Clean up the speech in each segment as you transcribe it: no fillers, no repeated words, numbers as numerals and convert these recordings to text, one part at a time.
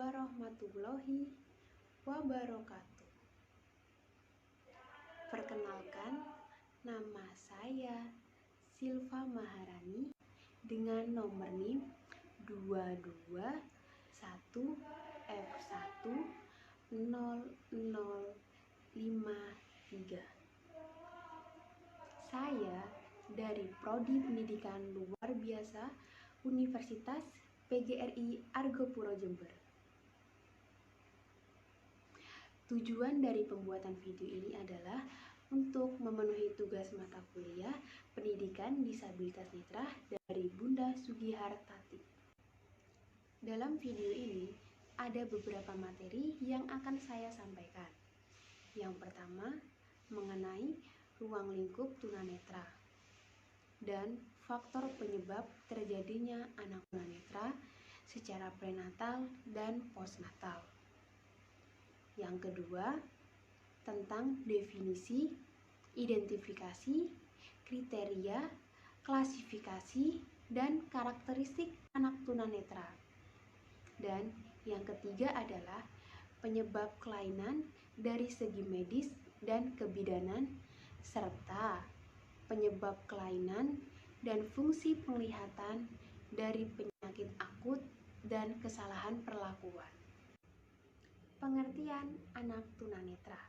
warahmatullahi wabarakatuh. Perkenalkan, nama saya Silva Maharani dengan nomor NIM 221F10053. Saya dari Prodi Pendidikan Luar Biasa Universitas PGRI Argopuro Jember. Tujuan dari pembuatan video ini adalah untuk memenuhi tugas mata kuliah Pendidikan Disabilitas Netra dari Bunda Sugihartati. Dalam video ini ada beberapa materi yang akan saya sampaikan. Yang pertama, mengenai ruang lingkup tunanetra dan faktor penyebab terjadinya anak tunanetra secara prenatal dan postnatal. Yang kedua, tentang definisi, identifikasi, kriteria, klasifikasi, dan karakteristik anak tunanetra. Dan yang ketiga adalah penyebab kelainan dari segi medis dan kebidanan, serta penyebab kelainan dan fungsi penglihatan dari penyakit akut dan kesalahan perlakuan. Pengertian anak tunanetra.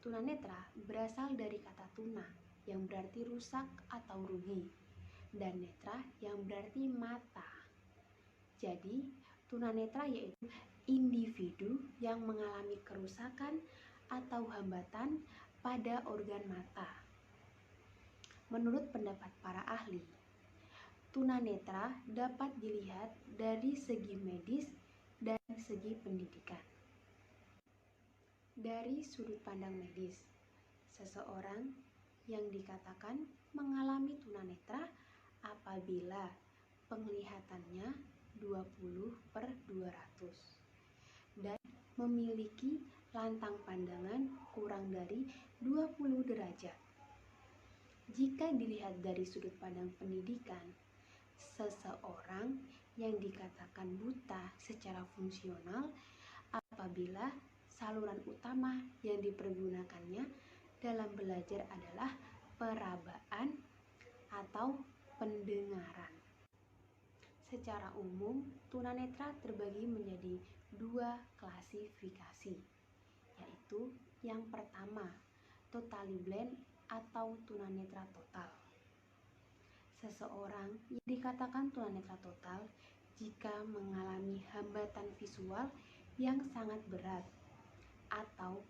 Tunanetra berasal dari kata tuna yang berarti rusak atau rugi, dan netra yang berarti mata. Jadi, tunanetra yaitu individu yang mengalami kerusakan atau hambatan pada organ mata. Menurut pendapat para ahli, tunanetra dapat dilihat dari segi medis dan segi pendidikan. Dari sudut pandang medis, seseorang yang dikatakan mengalami tunanetra apabila penglihatannya 20/200 dan memiliki lantang pandangan kurang dari 20 derajat. Jika dilihat dari sudut pandang pendidikan, seseorang yang dikatakan buta secara fungsional apabila saluran utama yang dipergunakannya dalam belajar adalah perabaan atau pendengaran. Secara umum, tunanetra terbagi menjadi dua klasifikasi, yaitu yang pertama, totally blind atau tunanetra total. Seseorang yang dikatakan tunanetra total jika mengalami hambatan visual yang sangat berat atau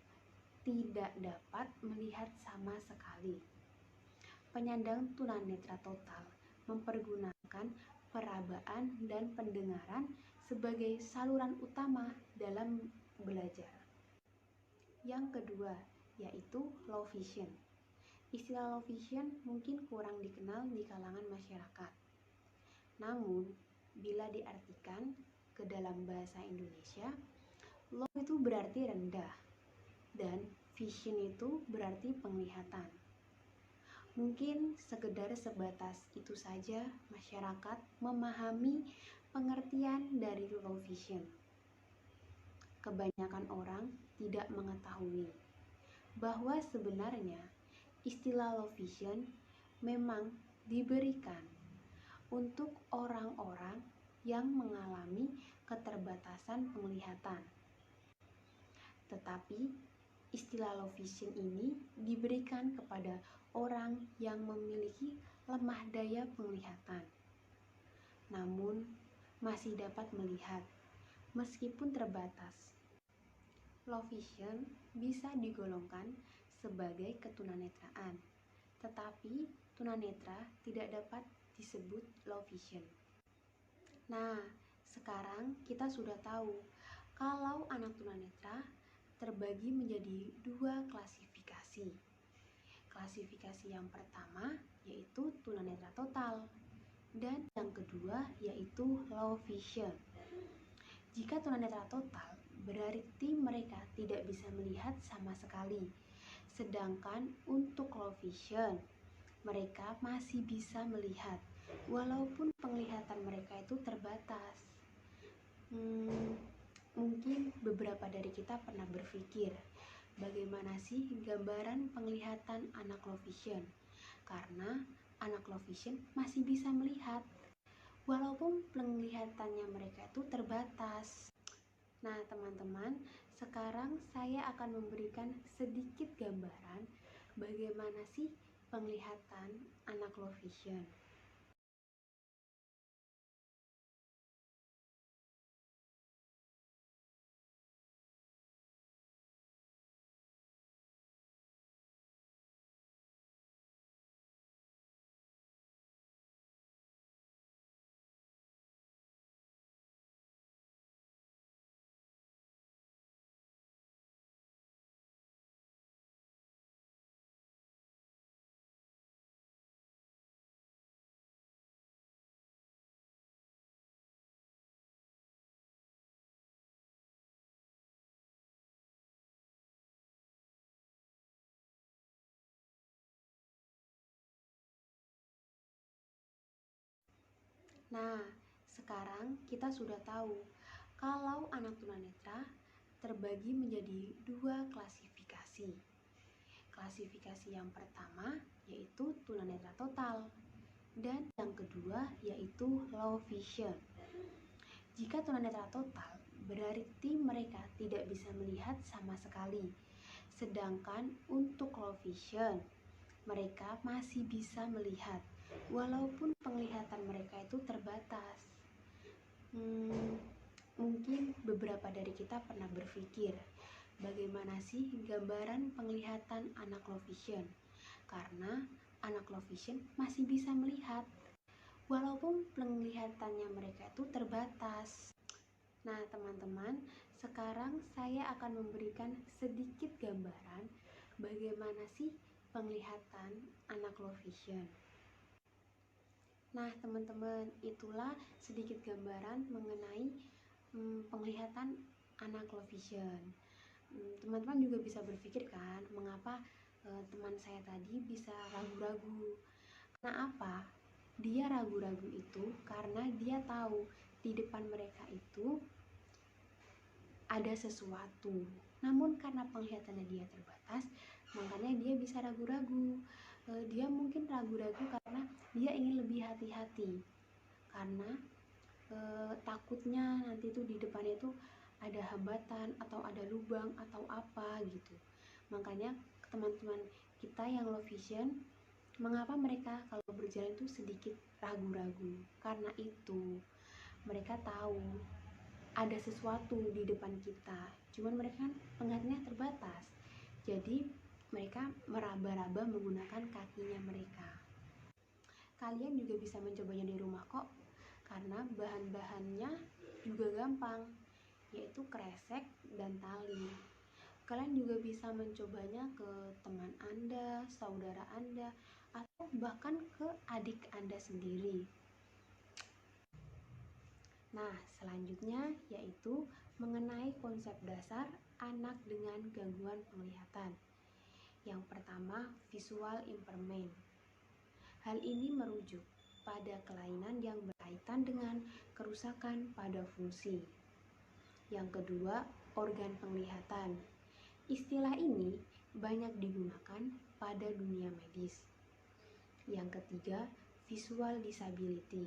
tidak dapat melihat sama sekali. Penyandang tunanetra total mempergunakan perabaan dan pendengaran sebagai saluran utama dalam belajar. Yang kedua, yaitu low vision. Istilah low vision mungkin kurang dikenal di kalangan masyarakat. Namun, bila diartikan ke dalam bahasa Indonesia, low itu berarti rendah dan vision itu berarti penglihatan. Mungkin sekedar sebatas itu saja masyarakat memahami pengertian dari low vision. Kebanyakan orang tidak mengetahui bahwa sebenarnya istilah low vision memang diberikan untuk orang-orang yang mengalami keterbatasan penglihatan. Tetapi istilah low vision ini diberikan kepada orang yang memiliki lemah daya penglihatan, namun masih dapat melihat meskipun terbatas. Low vision bisa digolongkan sebagai ketunanetraan, tetapi tunanetra tidak dapat disebut low vision. Nah, sekarang kita sudah tahu kalau anak tunanetra terbagi menjadi dua klasifikasi. Klasifikasi yang pertama yaitu tunanetra total dan yang kedua yaitu low vision. Jika tunanetra total berarti mereka tidak bisa melihat sama sekali. Sedangkan untuk low vision mereka masih bisa melihat walaupun penglihatan mereka itu terbatas. Mungkin beberapa dari kita pernah berpikir, bagaimana sih gambaran penglihatan anak low vision? Karena anak low vision masih bisa melihat, walaupun penglihatannya mereka itu terbatas. Nah, teman-teman, sekarang saya akan memberikan sedikit gambaran bagaimana sih penglihatan anak low vision. Nah, sekarang kita sudah tahu kalau anak tunanetra terbagi menjadi dua klasifikasi. Klasifikasi yang pertama yaitu tunanetra total dan yang kedua yaitu low vision. Jika tunanetra total berarti mereka tidak bisa melihat sama sekali. Sedangkan untuk low vision mereka masih bisa melihat walaupun penglihatan mereka itu terbatas. Mungkin beberapa dari kita pernah berpikir, bagaimana sih gambaran penglihatan anak low vision? Karena anak low vision masih bisa melihat, walaupun penglihatannya mereka itu terbatas. Nah, teman-teman, sekarang saya akan memberikan sedikit gambaran bagaimana sih penglihatan anak low vision. Nah, teman-teman, itulah sedikit gambaran mengenai penglihatan anak low vision. Teman-teman juga bisa berpikir kan, mengapa teman saya tadi bisa ragu-ragu. Karena apa? Dia ragu-ragu itu karena dia tahu di depan mereka itu ada sesuatu. Namun karena penglihatannya dia terbatas, makanya dia bisa ragu-ragu. Dia mungkin ragu-ragu karena dia ingin lebih hati-hati. Karena takutnya nanti itu di depannya itu ada hambatan atau ada lubang atau apa gitu. Makanya teman-teman kita yang low vision, mengapa mereka kalau berjalan itu sedikit ragu-ragu? Karena itu mereka tahu ada sesuatu di depan kita, cuman mereka penglihatannya terbatas, jadi mereka meraba-raba menggunakan kakinya mereka. Kalian juga bisa mencobanya di rumah kok, karena bahan-bahannya juga gampang, yaitu kresek dan tali. Kalian juga bisa mencobanya ke teman Anda, saudara Anda, atau bahkan ke adik Anda sendiri. Nah, selanjutnya yaitu mengenai konsep dasar anak dengan gangguan penglihatan. Yang pertama, visual impairment. Hal ini merujuk pada kelainan yang berkaitan dengan kerusakan pada fungsi. Yang kedua, organ penglihatan. Istilah ini banyak digunakan pada dunia medis. Yang ketiga, visual disability.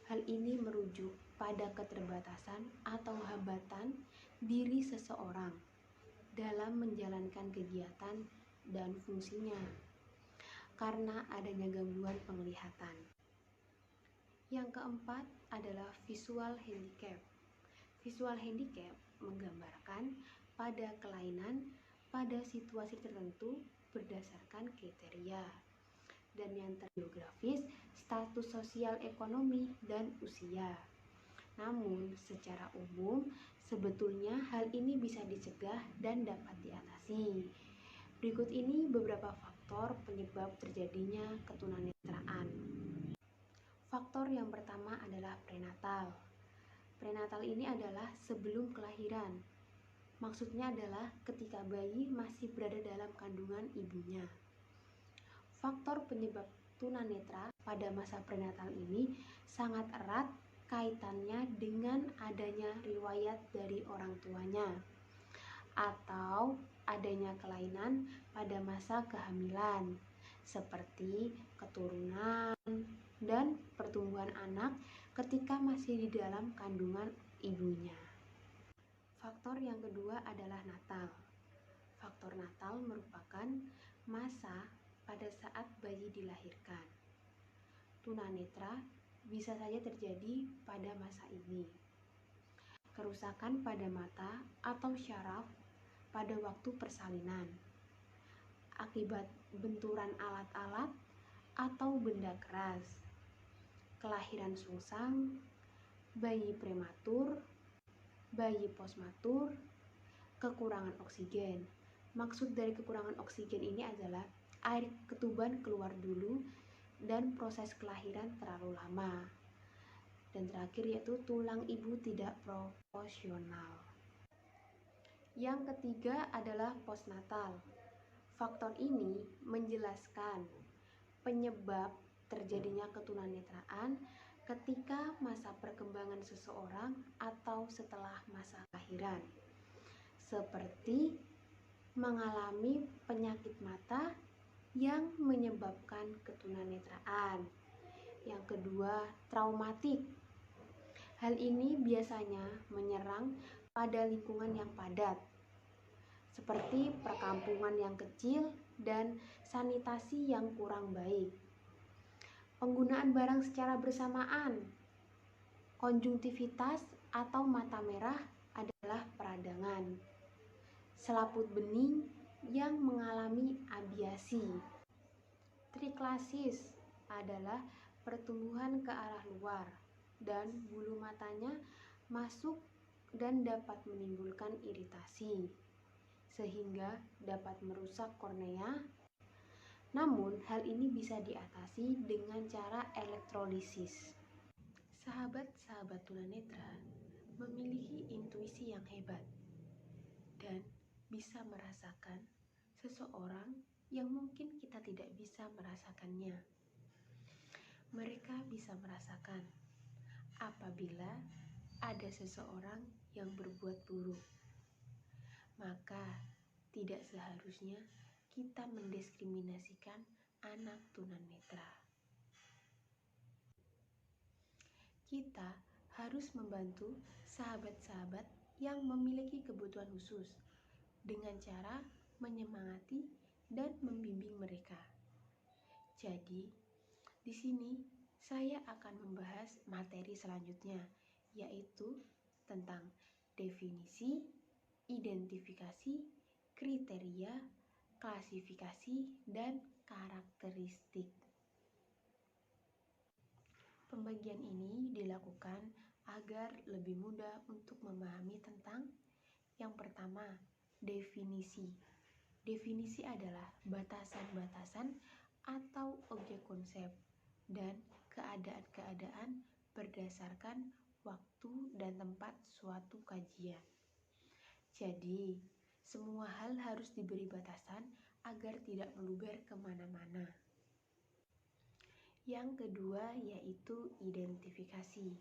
Hal ini merujuk pada keterbatasan atau hambatan diri seseorang dalam menjalankan kegiatan dan fungsinya karena adanya gangguan penglihatan. Yang keempat adalah visual handicap. Visual handicap menggambarkan pada kelainan pada situasi tertentu berdasarkan kriteria. Dan yang geografis, status sosial ekonomi, dan usia. Namun, secara umum, sebetulnya hal ini bisa dicegah dan dapat diatasi. Berikut ini beberapa faktor penyebab terjadinya ketunanetraan. Faktor yang pertama adalah prenatal. Prenatal ini adalah sebelum kelahiran. Maksudnya adalah ketika bayi masih berada dalam kandungan ibunya. Faktor penyebab tunanetra pada masa prenatal ini sangat erat kaitannya dengan adanya riwayat dari orang tuanya atau adanya kelainan pada masa kehamilan seperti keturunan dan pertumbuhan anak ketika masih di dalam kandungan ibunya. Faktor yang kedua adalah natal. Faktor natal merupakan masa pada saat bayi dilahirkan. Tunanetra bisa saja terjadi pada masa ini. Kerusakan pada mata atau syaraf pada waktu persalinan akibat benturan alat-alat atau benda keras, kelahiran sungsang, bayi prematur, bayi postmatur, kekurangan oksigen. Maksud dari kekurangan oksigen ini adalah air ketuban keluar dulu dan proses kelahiran terlalu lama. Dan terakhir yaitu tulang ibu tidak proporsional. Yang ketiga adalah postnatal. Faktor ini menjelaskan penyebab terjadinya ketunanetraan ketika masa perkembangan seseorang atau setelah masa kelahiran, seperti mengalami penyakit mata yang menyebabkan ketunanetraan. Yang kedua, traumatik. Hal ini biasanya menyerang pada lingkungan yang padat, seperti perkampungan yang kecil dan sanitasi yang kurang baik. Penggunaan barang secara bersamaan, konjungtivitas atau mata merah adalah peradangan. Selaput bening yang mengalami abiasi. Triklasis adalah pertumbuhan ke arah luar dan bulu matanya masuk dan dapat menimbulkan iritasi sehingga dapat merusak kornea. Namun hal ini bisa diatasi dengan cara elektrolisis. Sahabat-sahabat tunanetra memiliki intuisi yang hebat dan bisa merasakan seseorang yang mungkin kita tidak bisa merasakannya. Mereka bisa merasakan apabila ada seseorang yang berbuat buruk. Maka tidak seharusnya kita mendiskriminasikan anak tunanetra. Kita harus membantu sahabat-sahabat yang memiliki kebutuhan khusus dengan cara menyemangati dan membimbing mereka. Jadi, di sini saya akan membahas materi selanjutnya, yaitu tentang definisi, identifikasi, kriteria, klasifikasi, dan karakteristik. Pembagian ini dilakukan agar lebih mudah untuk memahami tentang yang pertama, definisi. Definisi adalah batasan-batasan atau objek konsep dan keadaan-keadaan berdasarkan waktu dan tempat suatu kajian. Jadi, semua hal harus diberi batasan agar tidak meluber kemana-mana. Yang kedua yaitu identifikasi.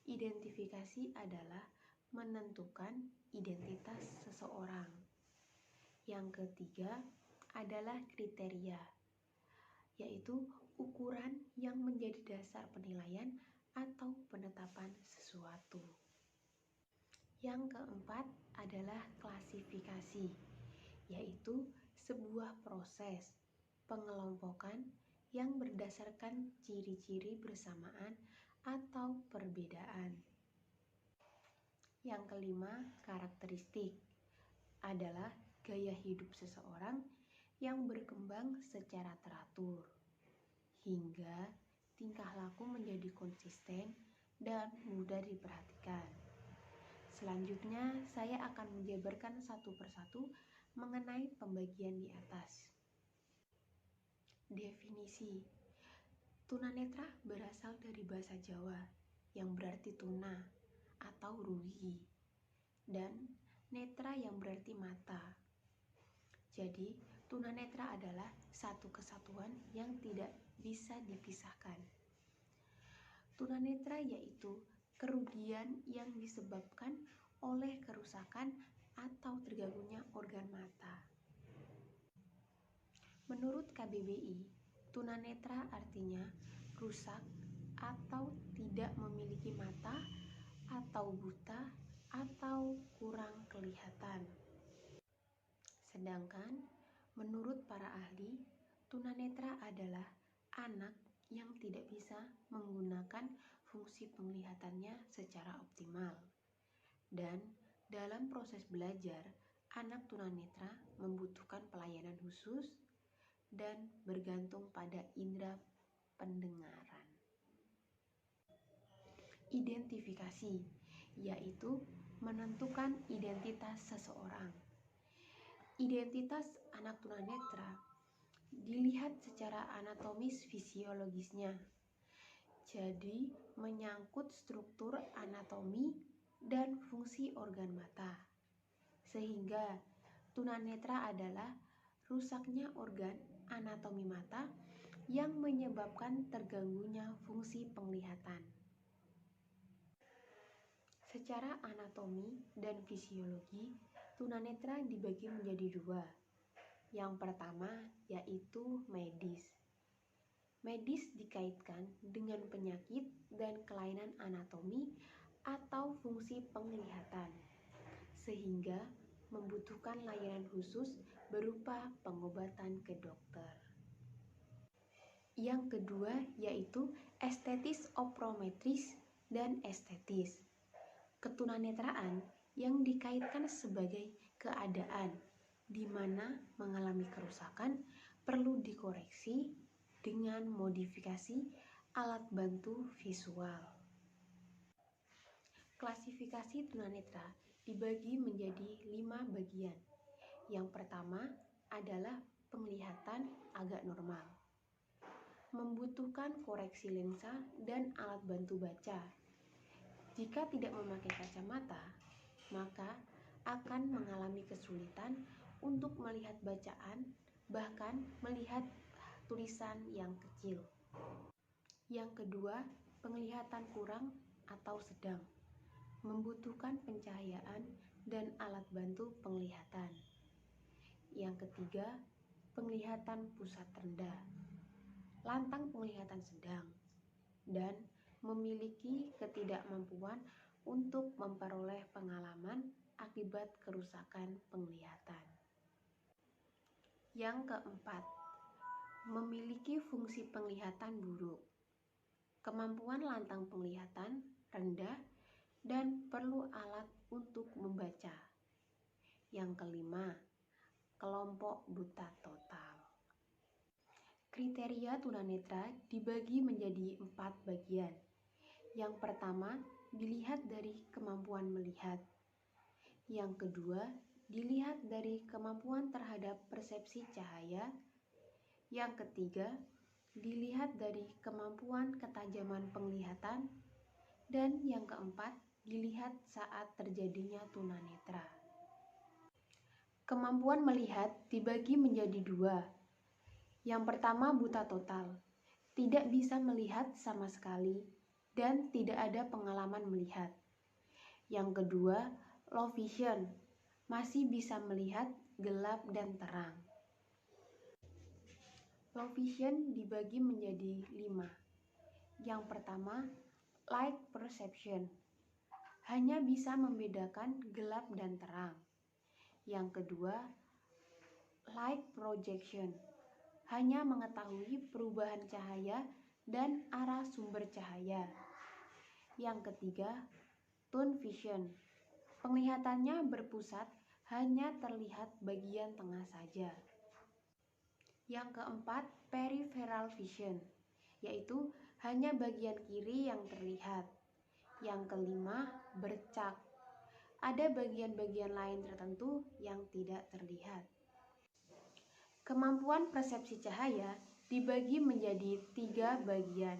Identifikasi adalah menentukan identitas seseorang. Yang ketiga adalah kriteria, yaitu ukuran yang menjadi dasar penilaian atau penetapan sesuatu. Yang keempat adalah klasifikasi, yaitu sebuah proses pengelompokan yang berdasarkan ciri-ciri bersamaan atau perbedaan. Yang kelima, karakteristik adalah gaya hidup seseorang yang berkembang secara teratur hingga tingkah laku menjadi konsisten dan mudah diperhatikan. Selanjutnya, saya akan menjabarkan satu persatu mengenai pembagian di atas. Definisi. Tunanetra berasal dari bahasa Jawa yang berarti tuna atau rugi dan netra yang berarti mata. Jadi, tunanetra adalah satu kesatuan yang tidak bisa dipisahkan. Tunanetra yaitu kerugian yang disebabkan oleh kerusakan atau terganggunya organ mata. Menurut KBBI, tunanetra artinya rusak atau tidak memiliki mata atau buta atau kurang kelihatan. Sedangkan menurut para ahli, tunanetra adalah anak yang tidak bisa menggunakan fungsi penglihatannya secara optimal. Dan dalam proses belajar, anak tunanetra membutuhkan pelayanan khusus dan bergantung pada indera pendengaran. Identifikasi, yaitu menentukan identitas seseorang. Identitas anak tunanetra dilihat secara anatomis fisiologisnya. Jadi, menyangkut struktur anatomi dan fungsi organ mata. Sehingga tunanetra adalah rusaknya organ anatomi mata yang menyebabkan terganggunya fungsi penglihatan. Secara anatomi dan fisiologi, tunanetra dibagi menjadi dua. Yang pertama yaitu medis. Medis dikaitkan dengan penyakit dan kelainan anatomi atau fungsi penglihatan, sehingga membutuhkan layanan khusus berupa pengobatan ke dokter. Yang kedua yaitu estetis optometris dan estetis. Ketunanetraan yang dikaitkan sebagai keadaan di mana mengalami kerusakan perlu dikoreksi dengan modifikasi alat bantu visual. Klasifikasi tunanetra dibagi menjadi 5 bagian. Yang pertama adalah penglihatan agak normal, membutuhkan koreksi lensa dan alat bantu baca. Jika tidak memakai kacamata, maka akan mengalami kesulitan untuk melihat bacaan, bahkan melihat tulisan yang kecil. Yang kedua, penglihatan kurang atau sedang, membutuhkan pencahayaan dan alat bantu penglihatan. Yang ketiga, penglihatan pusat rendah, lantang penglihatan sedang, dan memiliki ketidakmampuan untuk memperoleh pengalaman akibat kerusakan penglihatan. Yang keempat, memiliki fungsi penglihatan buruk, kemampuan lantang penglihatan rendah, dan perlu alat untuk membaca. Yang kelima, kelompok buta total. Kriteria tunanetra dibagi menjadi 4 bagian. Yang pertama, dilihat dari kemampuan melihat. Yang kedua, dilihat dari kemampuan terhadap persepsi cahaya. Yang ketiga, dilihat dari kemampuan ketajaman penglihatan. Dan yang keempat, dilihat saat terjadinya tunanetra. Kemampuan melihat dibagi menjadi 2. Yang pertama, buta total, tidak bisa melihat sama sekali dan tidak ada pengalaman melihat. Yang kedua, low vision, masih bisa melihat gelap dan terang. Low vision dibagi menjadi 5. Yang pertama, light perception, hanya bisa membedakan gelap dan terang. Yang kedua, light projection, hanya mengetahui perubahan cahaya dan arah sumber cahaya. Yang ketiga, tunnel vision, penglihatannya berpusat, hanya terlihat bagian tengah saja. Yang keempat, peripheral vision, yaitu hanya bagian kiri yang terlihat. Yang kelima, bercak, ada bagian-bagian lain tertentu yang tidak terlihat. Kemampuan persepsi cahaya dibagi menjadi 3 bagian.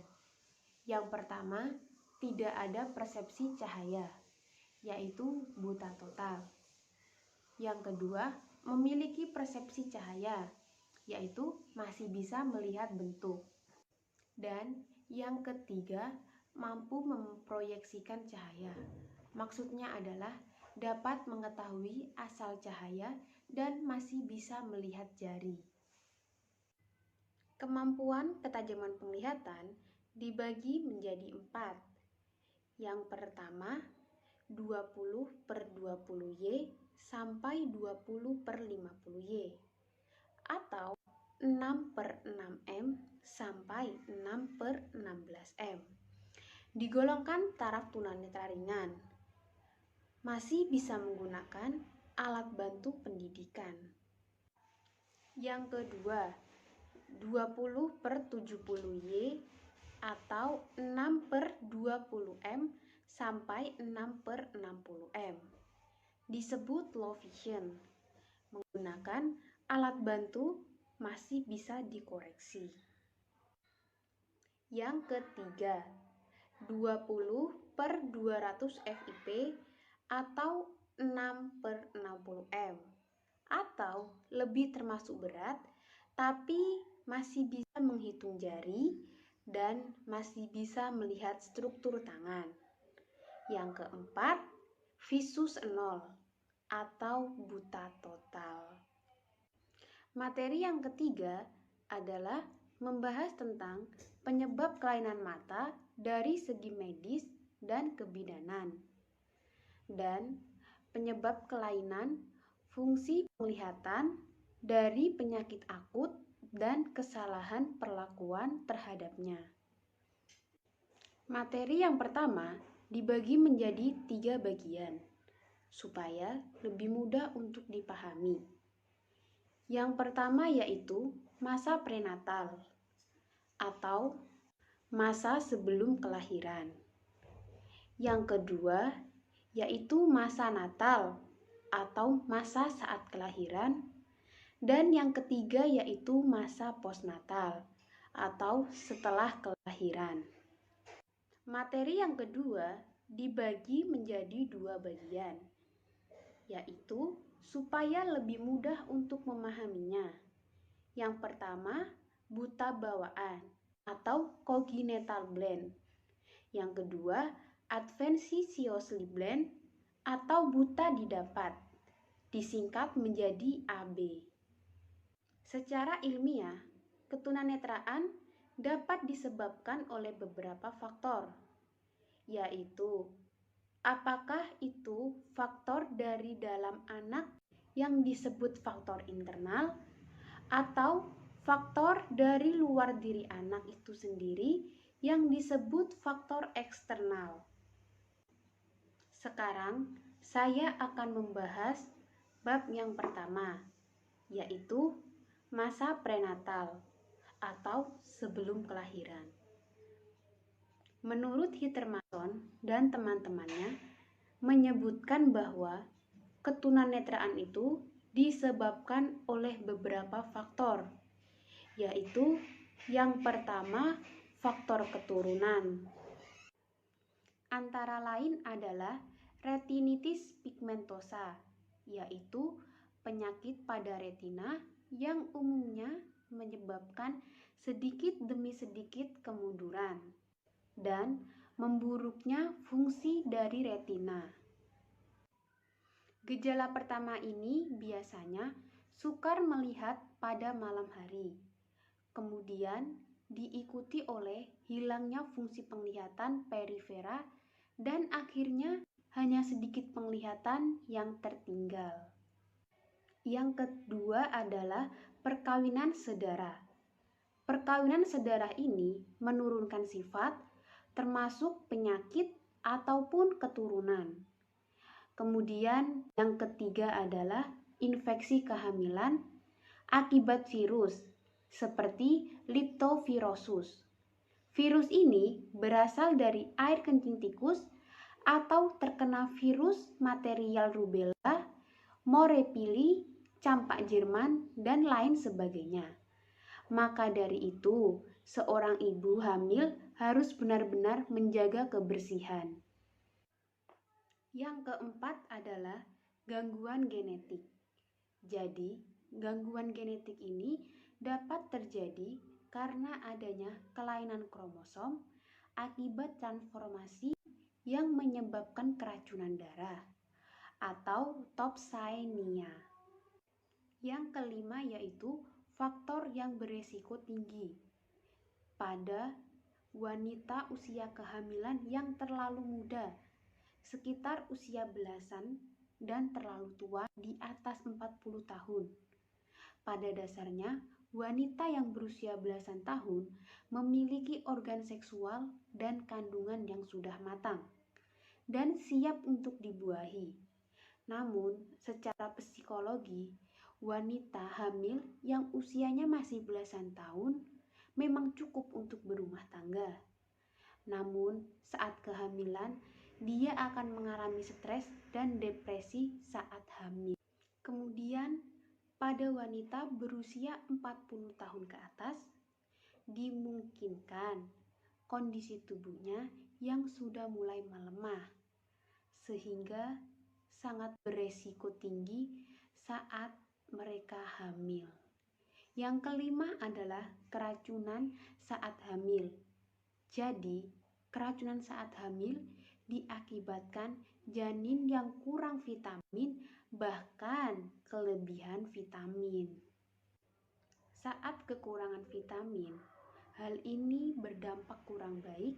Yang pertama, tidak ada persepsi cahaya, yaitu buta total. Yang kedua, memiliki persepsi cahaya, yaitu masih bisa melihat bentuk. Dan yang ketiga, mampu memproyeksikan cahaya. Maksudnya adalah dapat mengetahui asal cahaya dan masih bisa melihat jari. Kemampuan ketajaman penglihatan dibagi menjadi 4. Yang pertama, 20/20Y sampai 20/50Y atau 6/6M sampai 6/16M. Digolongkan taraf tunanetra ringan. Masih bisa menggunakan alat bantu pendidikan. Yang kedua, 20/70Y atau 6/20M sampai 6/60M. Disebut low vision. Menggunakan alat bantu masih bisa dikoreksi. Yang ketiga, 20/200 FIP atau 6/60M atau lebih termasuk berat tapi masih bisa menghitung jari dan masih bisa melihat struktur tangan. Yang keempat, visus 0 atau buta total. Materi yang ketiga adalah membahas tentang penyebab kelainan mata dari segi medis dan kebidanan, dan penyebab kelainan fungsi penglihatan dari penyakit akut dan kesalahan perlakuan terhadapnya. Materi yang pertama dibagi menjadi 3 bagian, supaya lebih mudah untuk dipahami. Yang pertama yaitu masa prenatal atau masa sebelum kelahiran. Yang kedua yaitu masa natal atau masa saat kelahiran. Dan yang ketiga yaitu masa postnatal atau setelah kelahiran. Materi yang kedua dibagi menjadi 2 bagian, yaitu supaya lebih mudah untuk memahaminya. Yang pertama, buta bawaan atau congenital blind. Yang kedua, adventitiously blind atau buta didapat, disingkat menjadi AB. Secara ilmiah, ketunanetraan dapat disebabkan oleh beberapa faktor, yaitu apakah itu faktor dari dalam anak yang disebut faktor internal atau faktor dari luar diri anak itu sendiri yang disebut faktor eksternal. Sekarang saya akan membahas bab yang pertama, yaitu masa prenatal atau sebelum kelahiran. Menurut Hittermann dan teman-temannya menyebutkan bahwa ketunanetraan itu disebabkan oleh beberapa faktor, yaitu yang pertama faktor keturunan. Antara lain adalah retinitis pigmentosa, yaitu penyakit pada retina yang umumnya menyebabkan sedikit demi sedikit kemunduran dan memburuknya fungsi dari retina. Gejala pertama ini biasanya sukar melihat pada malam hari, kemudian diikuti oleh hilangnya fungsi penglihatan perifera dan akhirnya hanya sedikit penglihatan yang tertinggal. Yang kedua adalah perkawinan sedara. Perkawinan sedara ini menurunkan sifat, termasuk penyakit ataupun keturunan. Kemudian yang ketiga adalah infeksi kehamilan akibat virus, seperti leptospirosis. Virus ini berasal dari air kencing tikus atau terkena virus material rubella, morepili, campak Jerman, dan lain sebagainya. Maka dari itu, seorang ibu hamil harus benar-benar menjaga kebersihan. Yang keempat adalah gangguan genetik. Jadi, gangguan genetik ini dapat terjadi karena adanya kelainan kromosom akibat transformasi yang menyebabkan keracunan darah atau toxemia. Yang kelima yaitu faktor yang beresiko tinggi pada wanita usia kehamilan yang terlalu muda, sekitar usia belasan, dan terlalu tua di atas 40 tahun. Pada dasarnya, wanita yang berusia belasan tahun memiliki organ seksual dan kandungan yang sudah matang dan siap untuk dibuahi. Namun, secara psikologi, wanita hamil yang usianya masih belasan tahun memang cukup untuk berumah tangga. Namun, saat kehamilan, dia akan mengalami stres dan depresi saat hamil. Kemudian, pada wanita berusia 40 tahun ke atas, dimungkinkan kondisi tubuhnya yang sudah mulai melemah, sehingga sangat beresiko tinggi saat mereka hamil. Yang kelima adalah keracunan saat hamil. Jadi, keracunan saat hamil diakibatkan janin yang kurang vitamin, bahkan kelebihan vitamin. Saat kekurangan vitamin, hal ini berdampak kurang baik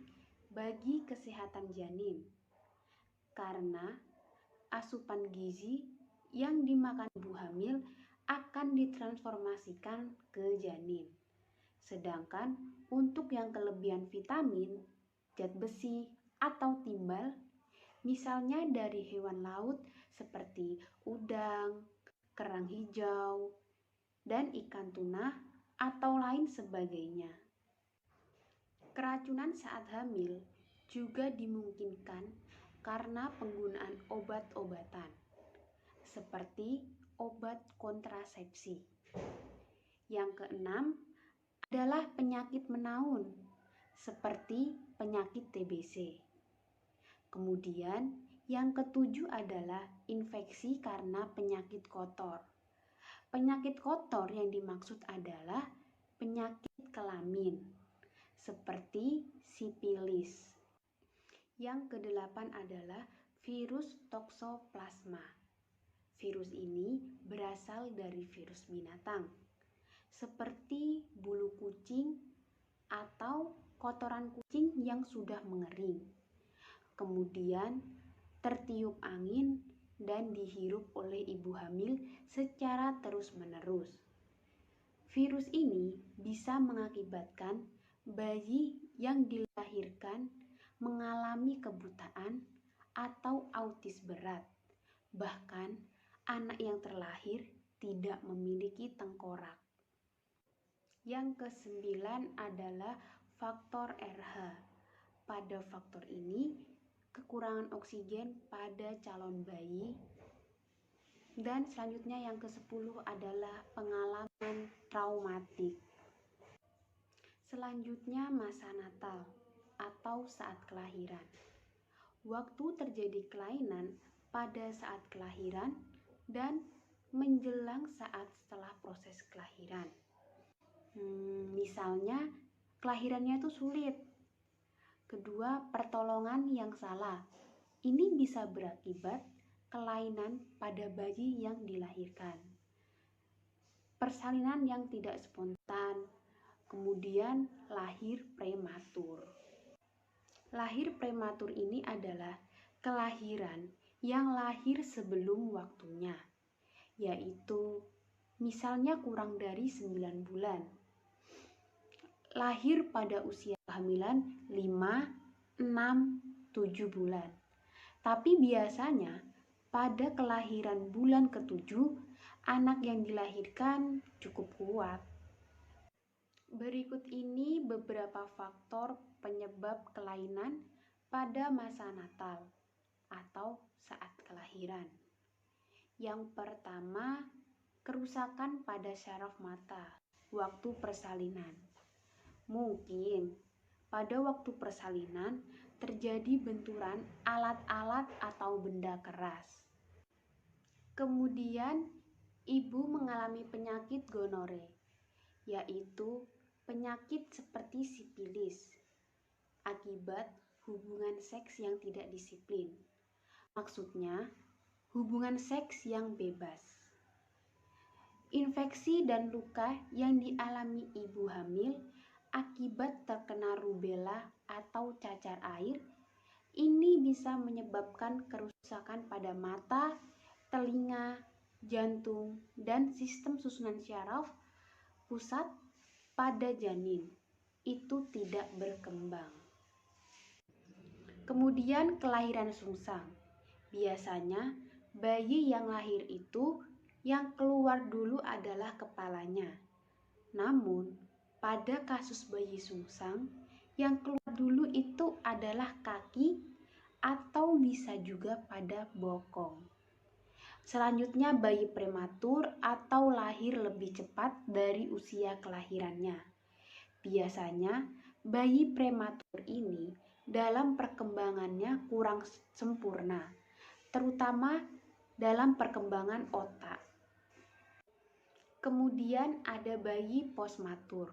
bagi kesehatan janin, karena asupan gizi yang dimakan ibu hamil akan ditransformasikan ke janin. Sedangkan untuk yang kelebihan vitamin, zat besi, atau timbal, misalnya dari hewan laut seperti udang, kerang hijau, dan ikan tuna, atau lain sebagainya. Keracunan saat hamil juga dimungkinkan karena penggunaan obat-obatan, seperti obat kontrasepsi. Yang keenam adalah penyakit menaun, seperti penyakit TBC. Kemudian, yang ketujuh adalah infeksi karena penyakit kotor. Penyakit kotor yang dimaksud adalah penyakit kelamin, seperti sipilis. Yang kedelapan adalah virus toksoplasma. Virus ini berasal dari virus binatang, seperti bulu kucing atau kotoran kucing yang sudah mengering, kemudian tertiup angin dan dihirup oleh ibu hamil secara terus-menerus. Virus ini bisa mengakibatkan bayi yang dilahirkan mengalami kebutaan atau autis berat. Bahkan anak yang terlahir tidak memiliki tengkorak. Yang kesembilan adalah faktor RH. Pada faktor ini, kekurangan oksigen pada calon bayi. Dan selanjutnya yang ke-10 adalah pengalaman traumatik. Selanjutnya masa natal atau saat kelahiran. Waktu terjadi kelainan pada saat kelahiran dan menjelang saat setelah proses kelahiran. Misalnya kelahirannya itu sulit. Kedua, pertolongan yang salah. Ini bisa berakibat kelainan pada bayi yang dilahirkan. Persalinan yang tidak spontan, kemudian lahir prematur. Lahir prematur ini adalah kelahiran yang lahir sebelum waktunya, yaitu misalnya kurang dari 9 bulan. Lahir pada usia kehamilan 5, 6, 7 bulan. Tapi biasanya pada kelahiran bulan ke-7, anak yang dilahirkan cukup kuat. Berikut ini beberapa faktor penyebab kelainan pada masa natal atau saat kelahiran. Yang pertama, kerusakan pada syaraf mata waktu persalinan. Mungkin pada waktu persalinan terjadi benturan alat-alat atau benda keras. Kemudian, ibu mengalami penyakit gonore, yaitu penyakit seperti sipilis. akibat hubungan seks yang tidak disiplin. Maksudnya, hubungan seks yang bebas. Infeksi dan luka yang dialami ibu hamil akibat terkena rubella atau cacar air ini bisa menyebabkan kerusakan pada mata, telinga, jantung, dan sistem susunan syaraf pusat pada janin. Itu tidak berkembang. Kemudian kelahiran sungsang. Biasanya bayi yang lahir itu yang keluar dulu adalah kepalanya. Namun pada kasus bayi sungsang yang keluar dulu itu adalah kaki atau bisa juga pada bokong. Selanjutnya bayi prematur atau lahir lebih cepat dari usia kelahirannya. Biasanya bayi prematur ini dalam perkembangannya kurang sempurna, terutama dalam perkembangan otak. Kemudian ada bayi postmatur.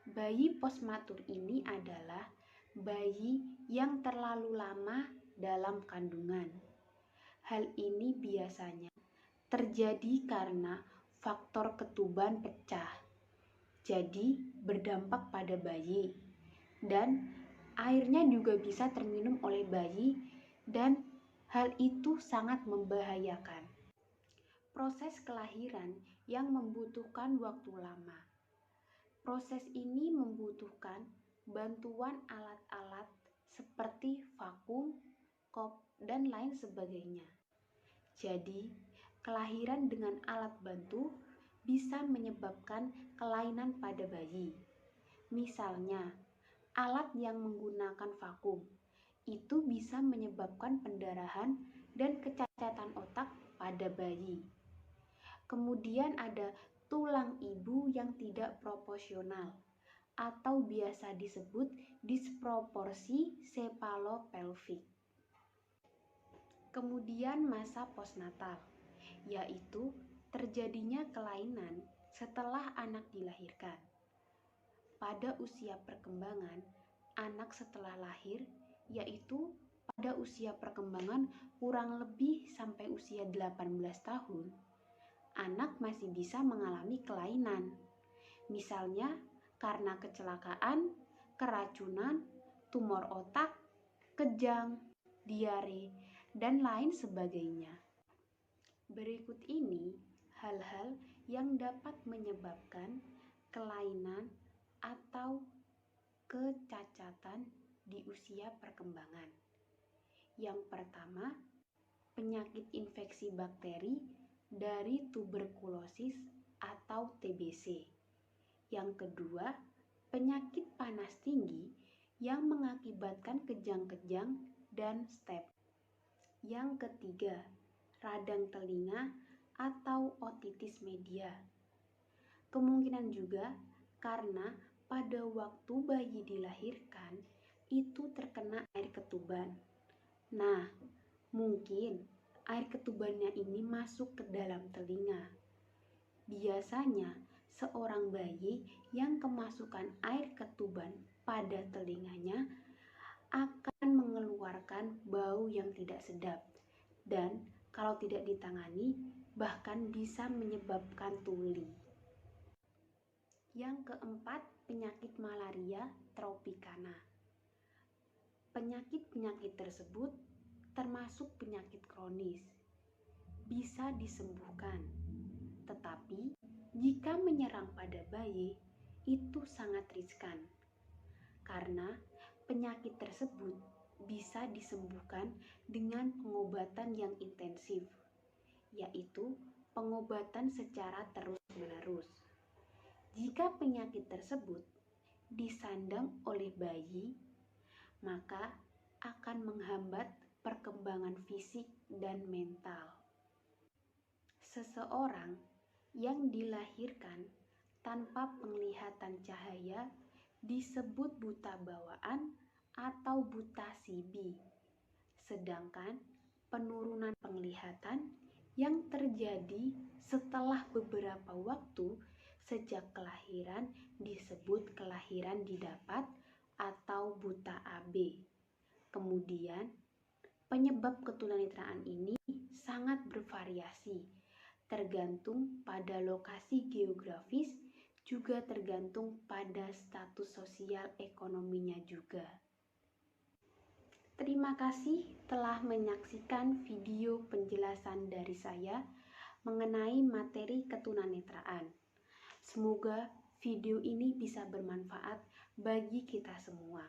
Bayi postmatur ini adalah bayi yang terlalu lama dalam kandungan. Hal ini biasanya terjadi karena faktor ketuban pecah. Jadi berdampak pada bayi dan airnya juga bisa terminum oleh bayi dan hal itu sangat membahayakan. Proses kelahiran yang membutuhkan waktu lama. Proses ini membutuhkan bantuan alat-alat seperti vakum, kop, dan lain sebagainya. Jadi, kelahiran dengan alat bantu bisa menyebabkan kelainan pada bayi. Misalnya, alat yang menggunakan vakum itu bisa menyebabkan pendarahan dan kecacatan otak pada bayi. Kemudian ada tulang ibu yang tidak proporsional atau biasa disebut disproporsi sepalo-pelvik. Kemudian masa postnatal, yaitu terjadinya kelainan setelah anak dilahirkan. Pada usia perkembangan, anak setelah lahir, yaitu pada usia perkembangan kurang lebih sampai usia 18 tahun, anak masih bisa mengalami kelainan. Misalnya karena kecelakaan, keracunan, tumor otak, kejang, diare, dan lain sebagainya. Berikut ini hal-hal yang dapat menyebabkan kelainan atau kecacatan di usia perkembangan. Yang pertama, penyakit infeksi bakteri dari tuberkulosis atau TBC. Yang kedua, penyakit panas tinggi yang mengakibatkan kejang-kejang dan staph. Yang ketiga, radang telinga atau otitis media. Kemungkinan juga karena pada waktu bayi dilahirkan itu terkena air ketuban. Nah, mungkin air ketubannya ini masuk ke dalam telinga. Biasanya seorang bayi yang kemasukan air ketuban pada telinganya akan mengeluarkan bau yang tidak sedap dan kalau tidak ditangani bahkan bisa menyebabkan tuli. Yang keempat, penyakit malaria tropicana. Penyakit-penyakit tersebut termasuk penyakit kronis, bisa disembuhkan. Tetapi jika menyerang pada bayi itu sangat riskan karena penyakit tersebut bisa disembuhkan dengan pengobatan yang intensif, yaitu pengobatan secara terus-menerus. Jika penyakit tersebut disandang oleh bayi, maka akan menghambat perkembangan fisik dan mental. Seseorang yang dilahirkan tanpa penglihatan cahaya disebut buta bawaan atau buta CB. Sedangkan penurunan penglihatan yang terjadi setelah beberapa waktu sejak kelahiran disebut kelahiran didapat atau buta AB. Kemudian, penyebab ketunanetraan ini sangat bervariasi, tergantung pada lokasi geografis, juga tergantung pada status sosial ekonominya juga. Terima kasih telah menyaksikan video penjelasan dari saya mengenai materi ketunanetraan. Semoga video ini bisa bermanfaat bagi kita semua.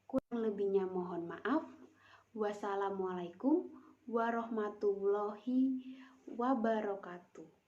Kurang lebihnya mohon maaf. Wassalamualaikum warahmatullahi wabarakatuh.